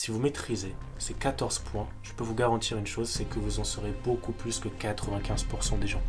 Si vous maîtrisez ces 14 points, je peux vous garantir une chose, c'est que vous en saurez beaucoup plus que 95% des gens.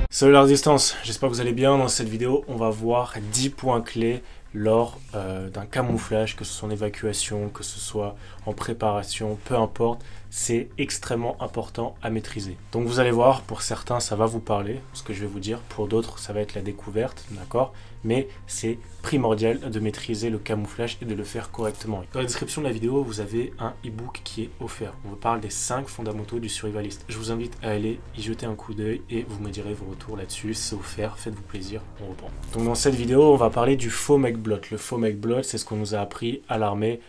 Salut la résistance, j'espère que vous allez bien. Dans cette vidéo, on va voir 10 points clés lors d'un camouflage, que ce soit en évacuation, que ce soit en préparation, peu importe, c'est extrêmement important à maîtriser. Donc vous allez voir, pour certains ça va vous parler, ce que je vais vous dire, pour d'autres ça va être la découverte, d'accord? Mais c'est primordial de maîtriser le camouflage et de le faire correctement. Dans la description de la vidéo, vous avez un e-book qui est offert. On vous parle des 5 fondamentaux du survivaliste. Je vous invite à aller y jeter un coup d'œil et vous me direz vos retours là-dessus. C'est offert, faites-vous plaisir, on reprend. Donc dans cette vidéo, on va parler du faux mec blot. Le faux mec blot, c'est ce qu'on nous a appris à l'armée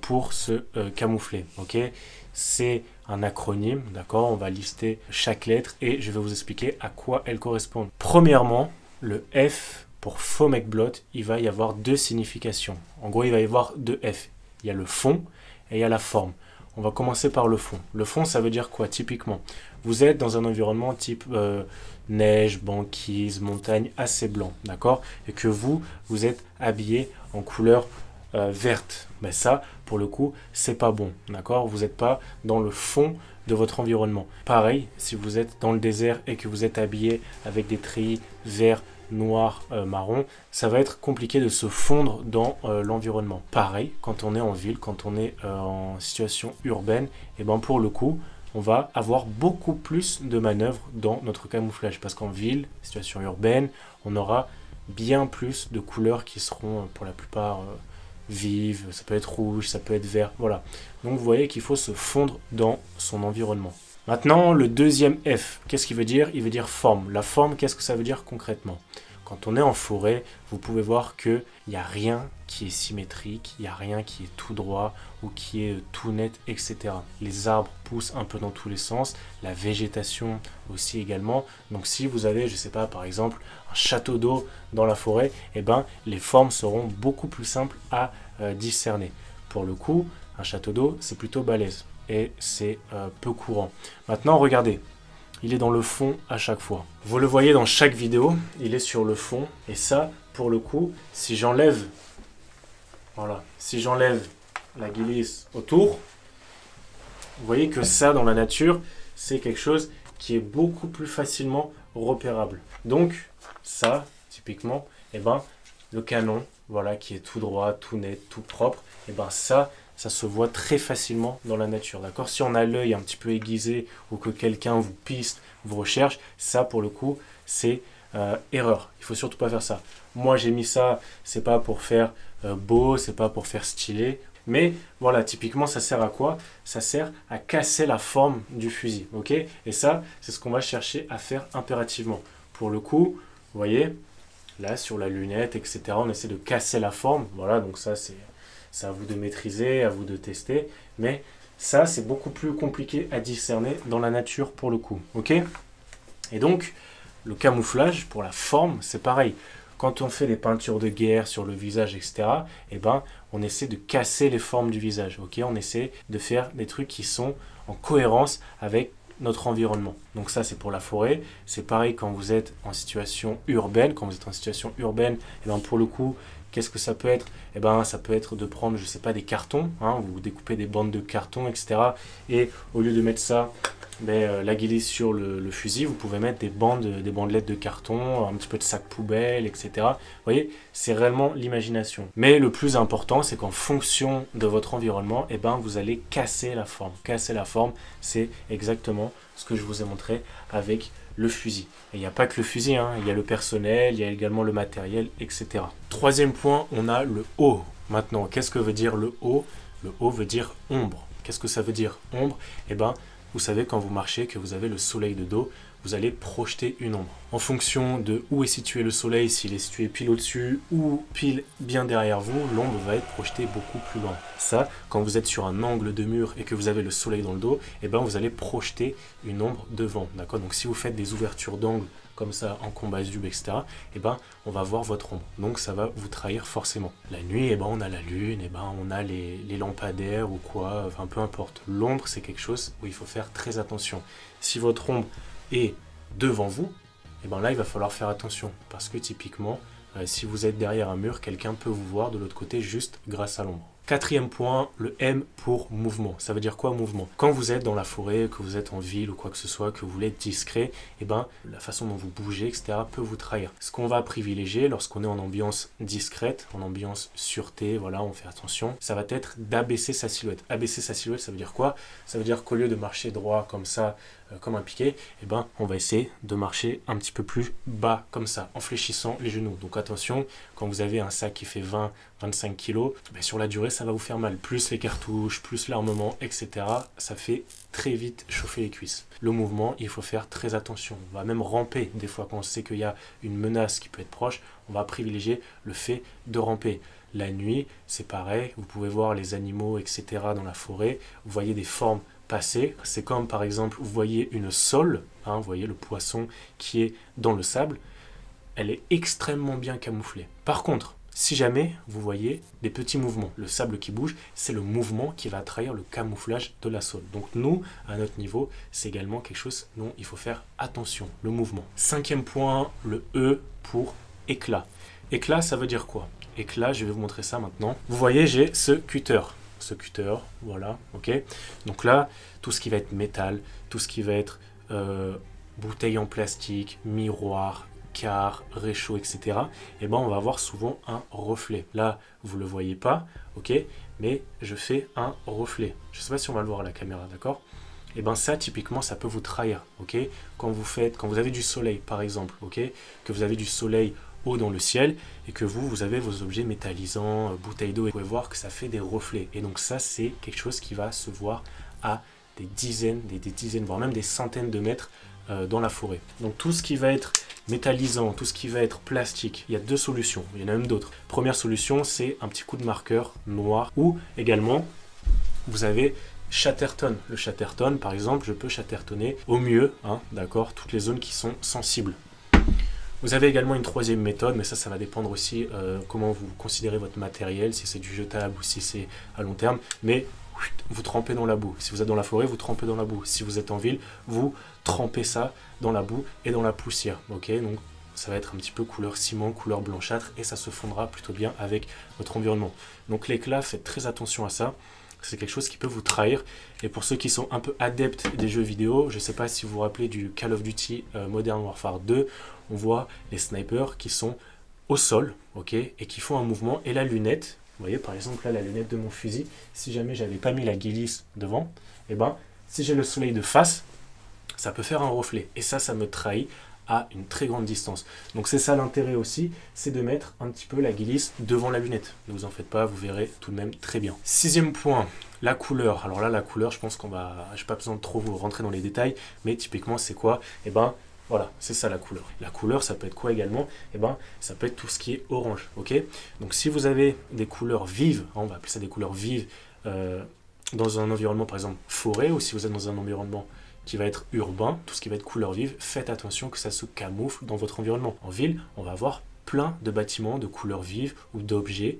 pour se camoufler, ok? C'est un acronyme, d'accord? On va lister chaque lettre et je vais vous expliquer à quoi elles correspondent. Premièrement, le F pour faux mec blot, il va y avoir deux significations. En gros, il va y avoir deux F. Il y a le fond et il y a la forme. On va commencer par le fond. Le fond, ça veut dire quoi typiquement? Vous êtes dans un environnement type neige, banquise, montagne assez blanc, d'accord? Et que vous êtes habillé en couleur verte. Mais ça, pour le coup, c'est pas bon, d'accord? Vous n'êtes pas dans le fond de votre environnement. Pareil, si vous êtes dans le désert et que vous êtes habillé avec des treillis verts, noir, marron, ça va être compliqué de se fondre dans l'environnement. Pareil, quand on est en ville, quand on est en situation urbaine, et ben pour le coup, on va avoir beaucoup plus de manœuvres dans notre camouflage. Parce qu'en ville, situation urbaine, on aura bien plus de couleurs qui seront pour la plupart vives. Ça peut être rouge, ça peut être vert, voilà. Donc vous voyez qu'il faut se fondre dans son environnement. Maintenant, le deuxième F, qu'est-ce qu'il veut dire? Il veut dire forme. La forme, qu'est-ce que ça veut dire concrètement? Quand on est en forêt, vous pouvez voir qu'il n'y a rien qui est symétrique, il n'y a rien qui est tout droit ou qui est tout net, etc. Les arbres poussent un peu dans tous les sens, la végétation aussi également. Donc si vous avez, je ne sais pas, par exemple, un château d'eau dans la forêt, eh ben, les formes seront beaucoup plus simples à discerner. Pour le coup, un château d'eau, c'est plutôt balèze. Et c'est peu courant. Maintenant, regardez, il est dans le fond à chaque fois. Vous le voyez dans chaque vidéo, il est sur le fond. Et ça, pour le coup, si j'enlève, voilà, si j'enlève la glisse autour, vous voyez que ça, dans la nature, c'est quelque chose qui est beaucoup plus facilement repérable. Donc, ça, typiquement, eh ben, le canon, voilà, qui est tout droit, tout net, tout propre, et ben ça se voit très facilement dans la nature, d'accord? Si on a l'œil un petit peu aiguisé ou que quelqu'un vous piste, vous recherche, ça pour le coup, c'est erreur. Il faut surtout pas faire ça. Moi j'ai mis ça, c'est pas pour faire beau, c'est pas pour faire stylé, mais voilà, typiquement ça sert à quoi? Ça sert à casser la forme du fusil, ok? Et ça, c'est ce qu'on va chercher à faire impérativement. Pour le coup, vous voyez, là sur la lunette, etc., on essaie de casser la forme, voilà, donc ça c'est à vous de maîtriser, à vous de tester, mais ça c'est beaucoup plus compliqué à discerner dans la nature pour le coup, ok? Et donc, le camouflage pour la forme, c'est pareil. Quand on fait des peintures de guerre sur le visage, etc., eh ben, on essaie de casser les formes du visage, ok? On essaie de faire des trucs qui sont en cohérence avec notre environnement. Donc ça, c'est pour la forêt. C'est pareil quand vous êtes en situation urbaine. Quand vous êtes en situation urbaine, eh ben, pour le coup, qu'est-ce que ça peut être? Eh ben, ça peut être de prendre, je sais pas, des cartons, hein, vous découpez des bandes de carton, etc. Et au lieu de mettre ça, la glisse sur le fusil, vous pouvez mettre des bandelettes de carton, un petit peu de sac poubelle, etc. Vous voyez, c'est réellement l'imagination. Mais le plus important, c'est qu'en fonction de votre environnement, eh ben, vous allez casser la forme. Casser la forme, c'est exactement ce que je vous ai montré avec le fusil. Et il n'y a pas que le fusil, hein. Il y a le personnel, il y a également le matériel, etc. Troisième point, on a le haut. Maintenant, qu'est-ce que veut dire le haut? Le haut veut dire ombre. Qu'est-ce que ça veut dire ombre? Eh ben, vous savez, quand vous marchez, que vous avez le soleil de dos, vous allez projeter une ombre. En fonction de où est situé le soleil, s'il est situé pile au-dessus ou pile bien derrière vous, l'ombre va être projetée beaucoup plus loin. Ça, quand vous êtes sur un angle de mur et que vous avez le soleil dans le dos, eh ben vous allez projeter une ombre devant. D'accord? Donc si vous faites des ouvertures d'angle comme ça en combat sub, etc., eh ben on va voir votre ombre. Donc ça va vous trahir forcément. La nuit, eh ben on a la lune, eh ben on a les lampadaires ou quoi, enfin peu importe. L'ombre, c'est quelque chose où il faut faire très attention. Si votre ombre est devant vous, et ben là il va falloir faire attention parce que typiquement si vous êtes derrière un mur, quelqu'un peut vous voir de l'autre côté juste grâce à l'ombre. Quatrième point, le M pour mouvement. Ça veut dire quoi mouvement? Quand vous êtes dans la forêt, que vous êtes en ville ou quoi que ce soit, que vous voulez être discret, eh ben, la façon dont vous bougez, etc. peut vous trahir. Ce qu'on va privilégier lorsqu'on est en ambiance discrète, en ambiance sûreté, voilà, on fait attention, ça va être d'abaisser sa silhouette. Abaisser sa silhouette, ça veut dire quoi? Ça veut dire qu'au lieu de marcher droit comme ça, comme un piqué, eh ben, on va essayer de marcher un petit peu plus bas comme ça, en fléchissant les genoux. Donc attention, quand vous avez un sac qui fait 20-25 kg, ben, sur la durée, ça va vous faire mal. Plus les cartouches, plus l'armement, etc. Ça fait très vite chauffer les cuisses. Le mouvement, il faut faire très attention. On va même ramper. Des fois, quand on sait qu'il y a une menace qui peut être proche, on va privilégier le fait de ramper. La nuit, c'est pareil. Vous pouvez voir les animaux, etc. dans la forêt. Vous voyez des formes passer. C'est comme, par exemple, vous voyez une sole, hein, vous voyez le poisson qui est dans le sable. Elle est extrêmement bien camouflée. Par contre, si jamais vous voyez des petits mouvements, le sable qui bouge, c'est le mouvement qui va trahir le camouflage de la sole. Donc nous, à notre niveau, c'est également quelque chose dont il faut faire attention, le mouvement. Cinquième point, le E pour éclat. Éclat, ça veut dire quoi? Éclat, je vais vous montrer ça maintenant. Vous voyez, j'ai ce cutter. Ce cutter, voilà, ok. Donc là, tout ce qui va être métal, tout ce qui va être bouteille en plastique, miroir, car, réchaud, etc. Et ben on va avoir souvent un reflet. Là, vous le voyez pas, ok, mais je fais un reflet. Je sais pas si on va le voir à la caméra, d'accord? Et ben ça, typiquement, ça peut vous trahir, ok. Quand vous avez du soleil, par exemple, ok, que vous avez du soleil haut dans le ciel et que vous avez vos objets métallisants, bouteilles d'eau, et vous pouvez voir que ça fait des reflets. Et donc ça, c'est quelque chose qui va se voir à des dizaines, voire même des centaines de mètres dans la forêt. Donc tout ce qui va être métallisant, tout ce qui va être plastique, il y a deux solutions, il y en a même d'autres. Première solution, c'est un petit coup de marqueur noir, ou également, vous avez Chatterton. Le Chatterton, par exemple, je peux chattertonner au mieux, hein, d'accord, toutes les zones qui sont sensibles. Vous avez également une troisième méthode, mais ça va dépendre aussi comment vous considérez votre matériel, si c'est du jetable ou si c'est à long terme. Mais vous trempez dans la boue. Si vous êtes dans la forêt, vous trempez dans la boue. Si vous êtes en ville, vous trempez ça dans la boue et dans la poussière. Ok, donc ça va être un petit peu couleur ciment, couleur blanchâtre, et ça se fondra plutôt bien avec votre environnement. Donc l'éclat, faites très attention à ça. C'est quelque chose qui peut vous trahir. Et pour ceux qui sont un peu adeptes des jeux vidéo, je ne sais pas si vous vous rappelez du Call of Duty Modern Warfare 2, on voit les snipers qui sont au sol, ok, et qui font un mouvement. Et la lunette, vous voyez par exemple là la lunette de mon fusil, si jamais j'avais pas mis la ghillie devant, et ben si j'ai le soleil de face, ça peut faire un reflet. Et ça me trahit à une très grande distance. Donc c'est ça l'intérêt aussi, c'est de mettre un petit peu la ghillie devant la lunette. Ne vous en faites pas, vous verrez tout de même très bien. Sixième point, la couleur. Alors là, la couleur, je pense qu'on va... Je n'ai pas besoin de trop vous rentrer dans les détails, mais typiquement, c'est quoi? Eh ben, voilà, c'est ça la couleur. La couleur, ça peut être quoi également? Eh ben, ça peut être tout ce qui est orange, ok? Donc si vous avez des couleurs vives, on va appeler ça des couleurs vives, dans un environnement, par exemple, forêt, ou si vous êtes dans un environnement qui va être urbain, tout ce qui va être couleur vive, faites attention que ça se camoufle dans votre environnement. En ville, on va avoir plein de bâtiments de couleurs vives ou d'objets,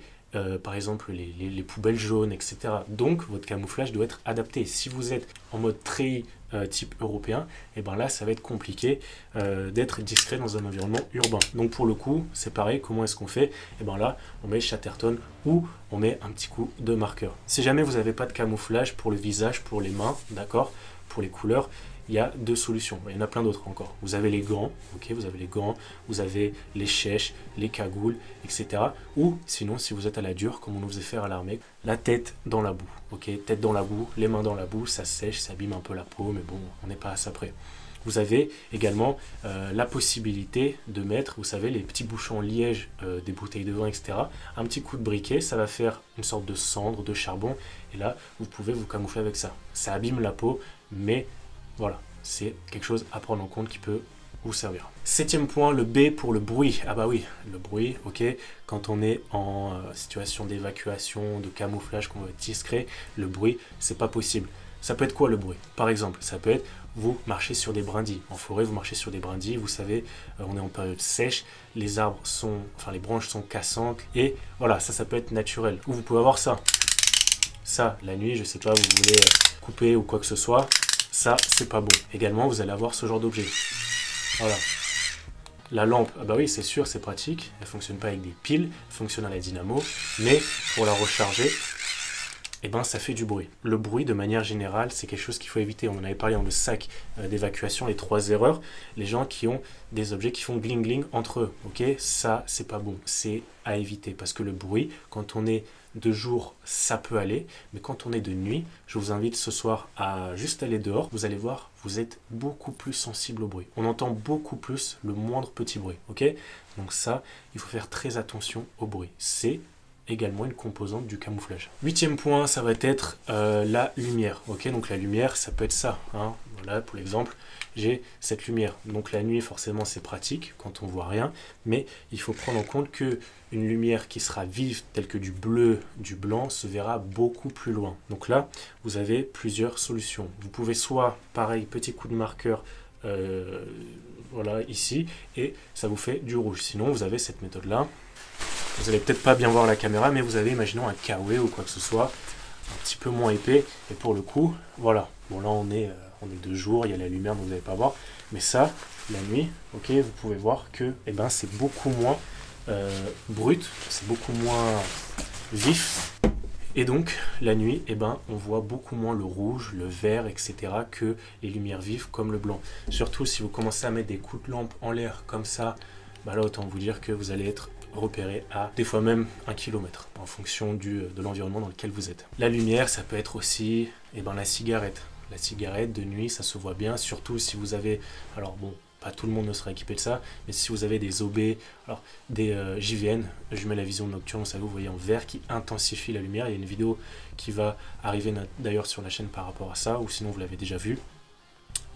par exemple les poubelles jaunes, etc. Donc votre camouflage doit être adapté. Si vous êtes en mode treillis type européen, et ben là ça va être compliqué d'être discret dans un environnement urbain. Donc pour le coup, c'est pareil, comment est-ce qu'on fait? Et ben là, on met Chatterton ou on met un petit coup de marqueur. Si jamais vous n'avez pas de camouflage pour le visage, pour les mains, d'accord, pour les couleurs, il y a deux solutions. Il y en a plein d'autres encore. Vous avez les gants, ok, vous avez les gants, vous avez les chèches, les cagoules, etc. Ou sinon, si vous êtes à la dure, comme on nous faisait faire à l'armée, la tête dans la boue, ok, tête dans la boue, les mains dans la boue, ça sèche, ça abîme un peu la peau, mais bon, on n'est pas à ça près. Vous avez également la possibilité de mettre, vous savez, les petits bouchons liège des bouteilles de vin, etc. Un petit coup de briquet, ça va faire une sorte de cendre, de charbon, et là, vous pouvez vous camoufler avec ça. Ça abîme la peau, mais voilà, c'est quelque chose à prendre en compte qui peut vous servir. Septième point, le B pour le bruit. Ah bah oui, le bruit, ok. Quand on est en situation d'évacuation, de camouflage, qu'on veut être discret, le bruit, c'est pas possible. Ça peut être quoi le bruit? Par exemple, ça peut être, vous marchez sur des brindilles. En forêt, vous marchez sur des brindilles, vous savez, on est en période sèche, les arbres sont, enfin les branches sont cassantes, et voilà, ça peut être naturel. Ou vous pouvez avoir ça. Ça, la nuit, je sais pas, vous voulez couper ou quoi que ce soit, ça, c'est pas bon. Également, vous allez avoir ce genre d'objet. Voilà. La lampe, ah bah oui, c'est sûr, c'est pratique. Elle ne fonctionne pas avec des piles, elle fonctionne à la dynamo. Mais pour la recharger, eh ben, ça fait du bruit. Le bruit, de manière générale, c'est quelque chose qu'il faut éviter. On en avait parlé dans le sac d'évacuation, les 3 erreurs. Les gens qui ont des objets qui font gling-gling entre eux. Ok, ça, c'est pas bon. C'est à éviter. Parce que le bruit, quand on est de jour, ça peut aller. Mais quand on est de nuit, je vous invite ce soir à juste aller dehors. Vous allez voir, vous êtes beaucoup plus sensible au bruit. On entend beaucoup plus le moindre petit bruit. Ok, donc ça, il faut faire très attention au bruit. C'est également une composante du camouflage. 8e point, ça va être la lumière. Ok, donc la lumière, ça peut être ça. Hein. Voilà, pour l'exemple, j'ai cette lumière. Donc la nuit, forcément, c'est pratique quand on voit rien, mais il faut prendre en compte que une lumière qui sera vive, telle que du bleu, du blanc, se verra beaucoup plus loin. Donc là, vous avez plusieurs solutions. Vous pouvez soit, pareil, petit coup de marqueur, voilà, ici, et ça vous fait du rouge. Sinon, vous avez cette méthode-là. Vous n'allez peut-être pas bien voir la caméra, mais vous avez, imaginons, un KW ou quoi que ce soit, un petit peu moins épais. Et pour le coup, voilà. Bon, là, on est de jour, il y a la lumière, donc vous n'allez pas voir. Mais ça, la nuit, ok, vous pouvez voir que eh ben, c'est beaucoup moins brut, c'est beaucoup moins vif. Et donc, la nuit, eh ben, on voit beaucoup moins le rouge, le vert, etc. que les lumières vives comme le blanc. Surtout si vous commencez à mettre des coups de lampe en l'air comme ça, bah là, autant vous dire que vous allez être repéré à des fois même 1 km en fonction de l'environnement dans lequel vous êtes. La lumière, ça peut être aussi la cigarette. La cigarette de nuit, ça se voit bien, surtout si vous avez, alors bon, pas tout le monde ne sera équipé de ça, mais si vous avez des OB, alors des JVN, jumelles à vision nocturne, vous voyez en vert, qui intensifie la lumière. Il y a une vidéo qui va arriver d'ailleurs sur la chaîne par rapport à ça, ou sinon vous l'avez déjà vu.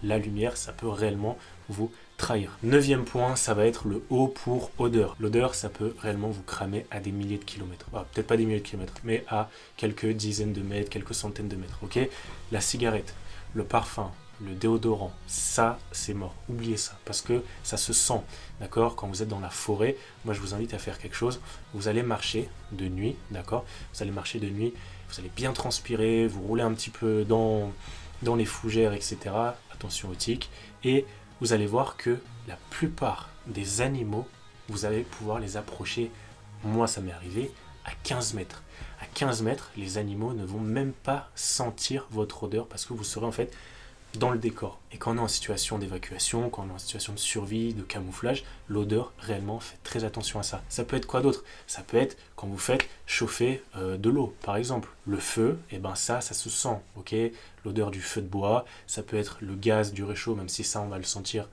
La lumière, ça peut réellement vous trahir. 9e point, ça va être le O pour odeur. L'odeur, ça peut réellement vous cramer à des milliers de kilomètres. Ah, peut-être pas des milliers de kilomètres, mais à quelques dizaines de mètres, quelques centaines de mètres. Ok, la cigarette, le parfum, le déodorant, ça, c'est mort. Oubliez ça, parce que ça se sent. D'accord, quand vous êtes dans la forêt, moi, je vous invite à faire quelque chose. Vous allez marcher de nuit, d'accord. Vous allez marcher de nuit, vous allez bien transpirer, vous roulez un petit peu dans les fougères, etc. Attention aux tiques. Et vous allez voir que la plupart des animaux, vous allez pouvoir les approcher. Moi, ça m'est arrivé à 15 mètres. À 15 mètres, les animaux ne vont même pas sentir votre odeur parce que vous serez en fait dans le décor. Et quand on est en situation d'évacuation, quand on est en situation de survie, de camouflage, l'odeur, réellement, faites très attention à ça. Ça peut être quoi d'autre? Ça peut être quand vous faites chauffer de l'eau, par exemple. Le feu, et ben ça se sent, ok? L'odeur du feu de bois, ça peut être le gaz du réchaud, même si ça, on va le sentir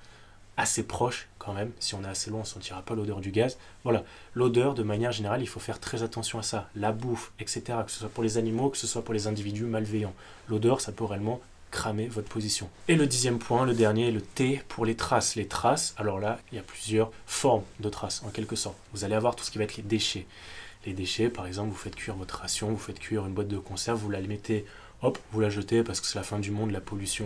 assez proche quand même. Si on est assez loin, on ne sentira pas l'odeur du gaz. Voilà, l'odeur, de manière générale, il faut faire très attention à ça. La bouffe, etc., que ce soit pour les animaux, que ce soit pour les individus malveillants. L'odeur, ça peut réellement cramer votre position. Et le 10e point, le dernier, le T pour les traces. Les traces, alors là, il y a plusieurs formes de traces, en quelque sorte. Vous allez avoir tout ce qui va être les déchets. Les déchets, par exemple, vous faites cuire votre ration, vous faites cuire une boîte de conserve, vous la mettez, hop, vous la jetez parce que c'est la fin du monde, la pollution,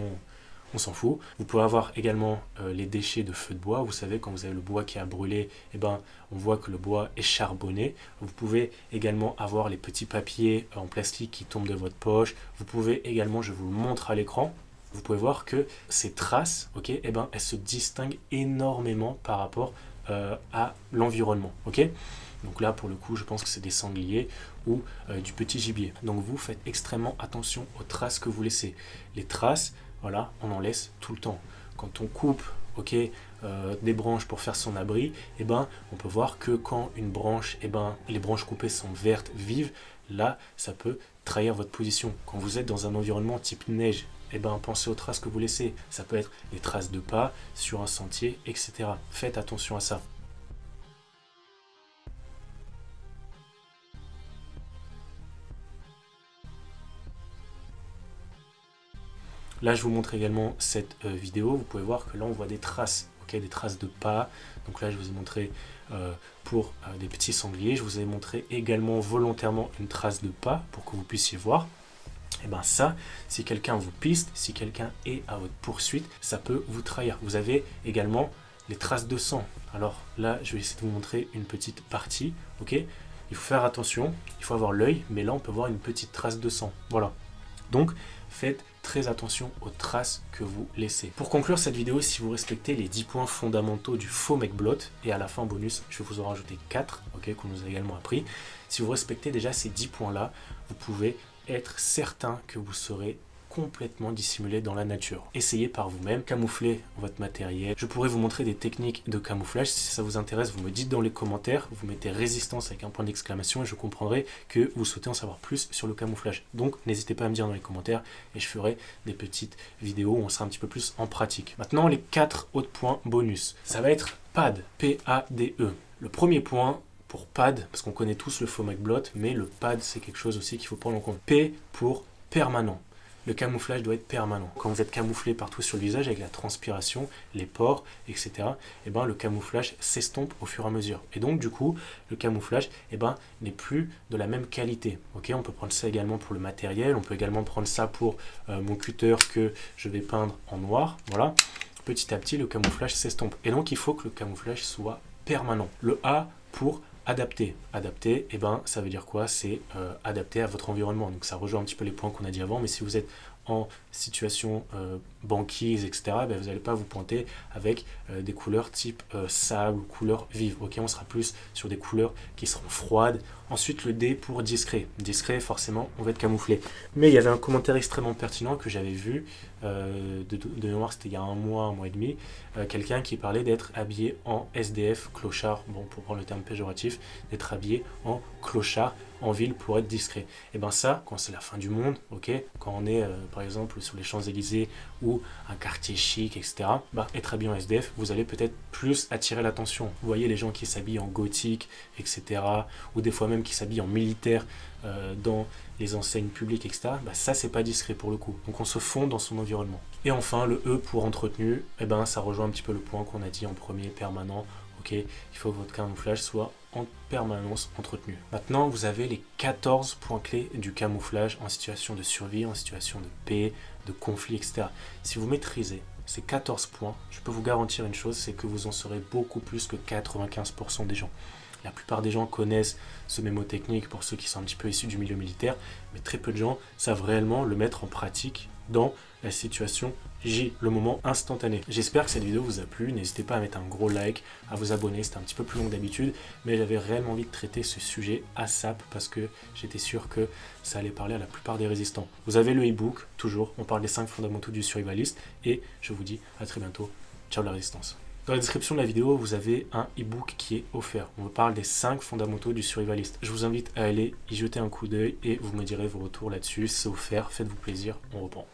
on s'en fout. Vous pouvez avoir également les déchets de feu de bois. Vous savez, quand vous avez le bois qui a brûlé, eh ben, on voit que le bois est charbonné. Vous pouvez également avoir les petits papiers en plastique qui tombent de votre poche. Vous pouvez également, je vous le montre à l'écran, vous pouvez voir que ces traces, ok, eh ben, elles se distinguent énormément par rapport à l'environnement. Ok, donc là, pour le coup, je pense que c'est des sangliers ou du petit gibier. Donc vous faites extrêmement attention aux traces que vous laissez. Les traces, voilà, on en laisse tout le temps. Quand on coupe, ok, des branches pour faire son abri, eh ben, on peut voir que quand une branche, eh ben, les branches coupées sont vertes, vives, là, ça peut trahir votre position. Quand vous êtes dans un environnement type neige, eh ben, pensez aux traces que vous laissez. Ça peut être des traces de pas sur un sentier, etc. Faites attention à ça. Là, je vous montre également cette vidéo. Vous pouvez voir que là, on voit des traces, okay, des traces de pas. Donc là, je vous ai montré pour des petits sangliers. Je vous ai montré également volontairement une trace de pas pour que vous puissiez voir. Et bien ça, si quelqu'un vous piste, si quelqu'un est à votre poursuite, ça peut vous trahir. Vous avez également les traces de sang. Alors là, je vais essayer de vous montrer une petite partie. Ok, il faut faire attention, il faut avoir l'œil, mais là, on peut voir une petite trace de sang. Voilà. Donc, faites très attention aux traces que vous laissez. Pour conclure cette vidéo, si vous respectez les 10 points fondamentaux du faux mec blot, et à la fin bonus, je vais vous en rajouter 4, ok, qu'on nous a également appris. Si vous respectez déjà ces 10 points-là, vous pouvez être certain que vous serez complètement dissimulé dans la nature. Essayez par vous-même, camouflez votre matériel. Je pourrais vous montrer des techniques de camouflage. Si ça vous intéresse, vous me dites dans les commentaires, vous mettez résistance avec un point d'exclamation et je comprendrai que vous souhaitez en savoir plus sur le camouflage. Donc n'hésitez pas à me dire dans les commentaires et je ferai des petites vidéos où on sera un petit peu plus en pratique. Maintenant les 4 autres points bonus. Ça va être PAD, P-A-D-E. Le premier point pour PAD, parce qu'on connaît tous le faux mec blot, mais le PAD c'est quelque chose aussi qu'il faut prendre en compte. P pour permanent. Le camouflage doit être permanent. Quand vous êtes camouflé partout sur le visage avec la transpiration, les pores, etc., eh ben, le camouflage s'estompe au fur et à mesure. Et donc, du coup, le camouflage n'est plus de la même qualité. Okay, on peut prendre ça également pour le matériel. On peut également prendre ça pour mon cutter que je vais peindre en noir. Voilà. Petit à petit, le camouflage s'estompe. Et donc, il faut que le camouflage soit permanent. Le A pour adapter. Adapter, ça veut dire quoi? C'est adapter à votre environnement. Donc ça rejoint un petit peu les points qu'on a dit avant, mais si vous êtes en situation banquise, etc., vous n'allez pas vous pointer avec des couleurs type sable ou couleurs vives. Ok, on sera plus sur des couleurs qui seront froides. Ensuite, le D pour discret. Discret, forcément, on va être camouflé. Mais il y avait un commentaire extrêmement pertinent que j'avais vu, de mémoire, c'était il y a un mois et demi, quelqu'un qui parlait d'être habillé en SDF, clochard, bon, pour prendre le terme péjoratif, d'être habillé en clochard en ville pour être discret. Et bien ça, quand c'est la fin du monde, ok, quand on est par exemple sur les Champs-Élysées ou un quartier chic, etc., être habillé en SDF, vous allez peut-être plus attirer l'attention. Vous voyez les gens qui s'habillent en gothique, etc., ou des fois même qui s'habillent en militaire dans les enseignes publiques, etc., ça c'est pas discret pour le coup. Donc on se fond dans son environnement. Et enfin le E pour entretenu, ça rejoint un petit peu le point qu'on a dit en premier, permanent. Ok, il faut que votre camouflage soit en permanence entretenu. Maintenant, vous avez les 14 points clés du camouflage en situation de survie, en situation de paix, de conflit, etc. Si vous maîtrisez ces 14 points, je peux vous garantir une chose, c'est que vous en saurez beaucoup plus que 95% des gens. La plupart des gens connaissent ce mémotechnique pour ceux qui sont un petit peu issus du milieu militaire, mais très peu de gens savent réellement le mettre en pratique dans la situation J, le moment instantané. J'espère que cette vidéo vous a plu, n'hésitez pas à mettre un gros like, à vous abonner, c'était un petit peu plus long que d'habitude, mais j'avais réellement envie de traiter ce sujet ASAP parce que j'étais sûr que ça allait parler à la plupart des résistants. Vous avez le e-book, toujours, on parle des 5 fondamentaux du survivaliste, et je vous dis à très bientôt, ciao la résistance. Dans la description de la vidéo, vous avez un e-book qui est offert. On vous parle des 5 fondamentaux du survivaliste. Je vous invite à aller y jeter un coup d'œil et vous me direz vos retours là-dessus. C'est offert, faites-vous plaisir, on reprend.